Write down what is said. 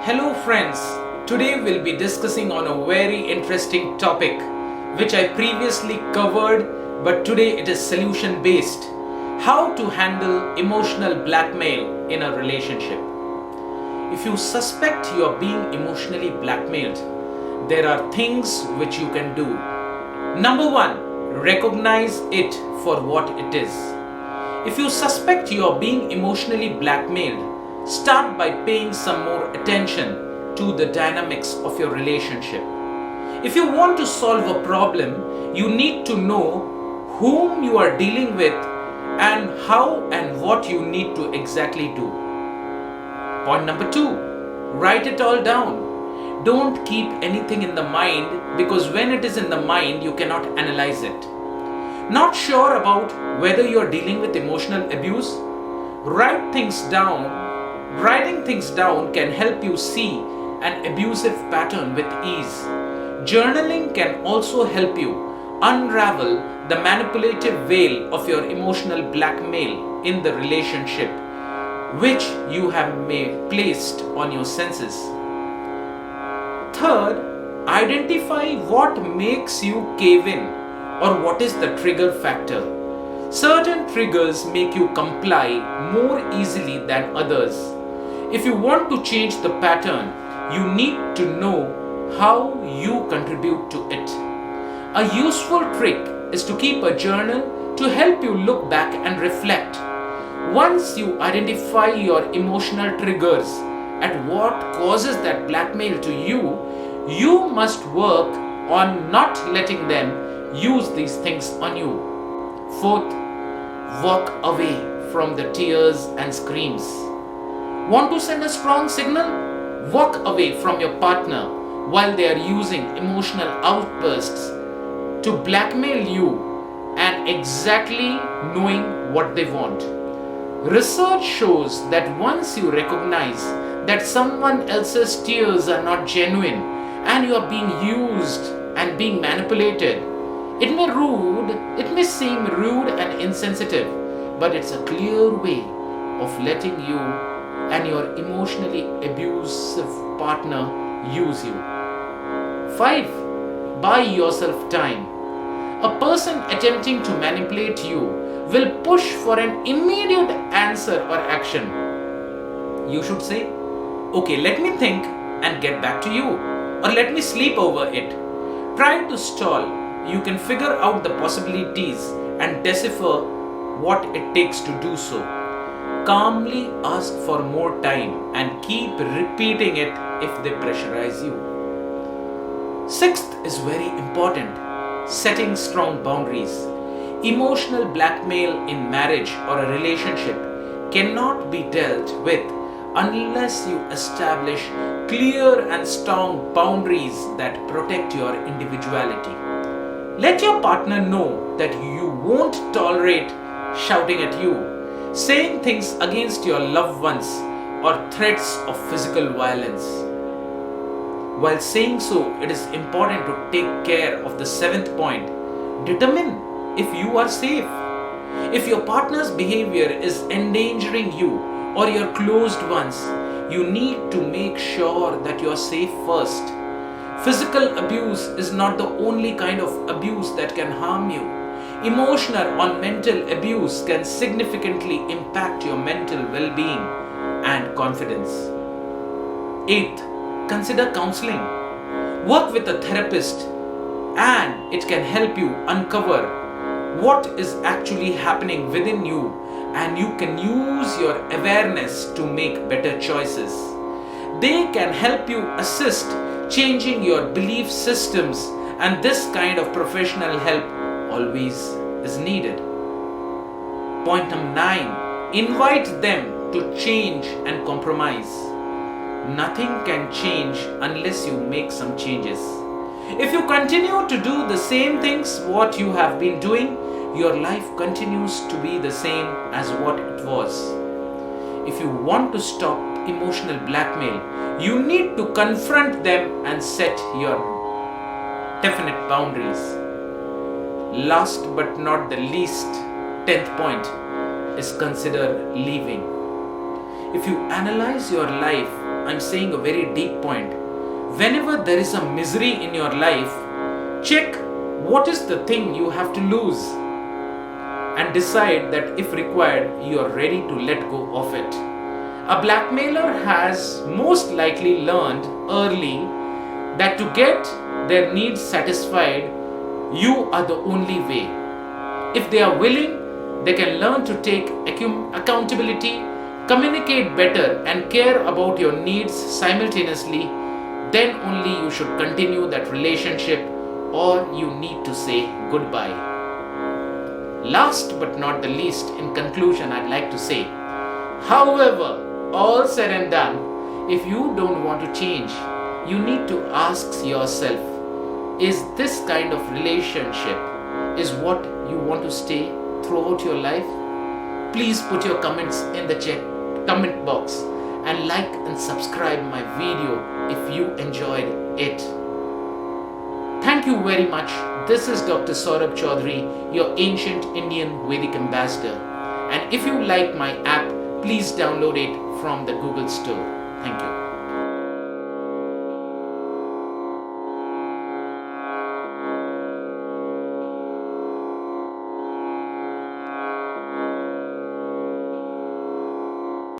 Hello friends, today we'll be discussing on a very interesting topic which I previously covered, but today it is solution based. How to handle emotional blackmail in a relationship. If you suspect you are being emotionally blackmailed, there are things which you can do. Number one, recognize it for what it is. If you suspect you are being emotionally blackmailed, start by paying some more attention to the dynamics of your relationship. If you want to solve a problem, you need to know whom you are dealing with and how and what you need to exactly do. Point number two, write it all down. Don't keep anything in the mind, because when it is in the mind, you cannot analyze it. Not sure about whether you are dealing with emotional abuse? Write things down. Writing things down can help you see an abusive pattern with ease. Journaling can also help you unravel the manipulative veil of your emotional blackmail in the relationship, which you have placed on your senses. Third, identify what makes you cave in, or what is the trigger factor. Certain triggers make you comply more easily than others. If you want to change the pattern, you need to know how you contribute to it. A useful trick is to keep a journal to help you look back and reflect. Once you identify your emotional triggers at what causes that blackmail to you, you must work on not letting them use these things on you. Fourth, walk away from the tears and screams. Want to send a strong signal? Walk away from your partner while they are using emotional outbursts to blackmail you and exactly knowing what they want. Research shows that once you recognize that someone else's tears are not genuine and you are being used and being manipulated, it may seem rude and insensitive, but it's a clear way of letting you and your emotionally abusive partner use you. 5. Buy yourself time. A person attempting to manipulate you will push for an immediate answer or action. You should say, okay, let me think and get back to you, or let me sleep over it. Try to stall. You can figure out the possibilities and decipher what it takes to do so. Calmly ask for more time and keep repeating it if they pressurize you. Sixth is very important, setting strong boundaries. Emotional blackmail in marriage or a relationship cannot be dealt with unless you establish clear and strong boundaries that protect your individuality. Let your partner know that you won't tolerate shouting at you, saying things against your loved ones, or threats of physical violence. While saying so, it is important to take care of the seventh point. Determine if you are safe. If your partner's behavior is endangering you or your closed ones, you need to make sure that you are safe first. Physical abuse is not the only kind of abuse that can harm you. Emotional or mental abuse can significantly impact your mental well-being and confidence. 8th, consider counseling. Work with a therapist, and it can help you uncover what is actually happening within you, and you can use your awareness to make better choices. They can help you assist changing your belief systems, and this kind of professional help always is needed. Point number 9, invite them to change and compromise. Nothing can change unless you make some changes. If you continue to do the same things what you have been doing, your life continues to be the same as what it was. If you want to stop emotional blackmail, you need to confront them and set your definite boundaries. Last but not the least, 10th point is consider leaving. If you analyze your life, I'm saying a very deep point. Whenever there is a misery in your life, check what is the thing you have to lose and decide that if required, you are ready to let go of it. A blackmailer has most likely learned early that to get their needs satisfied, you are the only way. If they are willing, they can learn to take accountability, communicate better, and care about your needs simultaneously. Then only you should continue that relationship, or you need to say goodbye. Last but not the least, in conclusion, I'd like to say, however, all said and done, if you don't want to change, you need to ask yourself, is this kind of relationship is what you want to stay throughout your life? Please put your comments in the comment box and like and subscribe my video if you enjoyed it. Thank you very much. This is Dr. Saurabh Chaudhuri, your ancient Indian Vedic ambassador. And if you like my app, please download it from the Google Store. Thank you.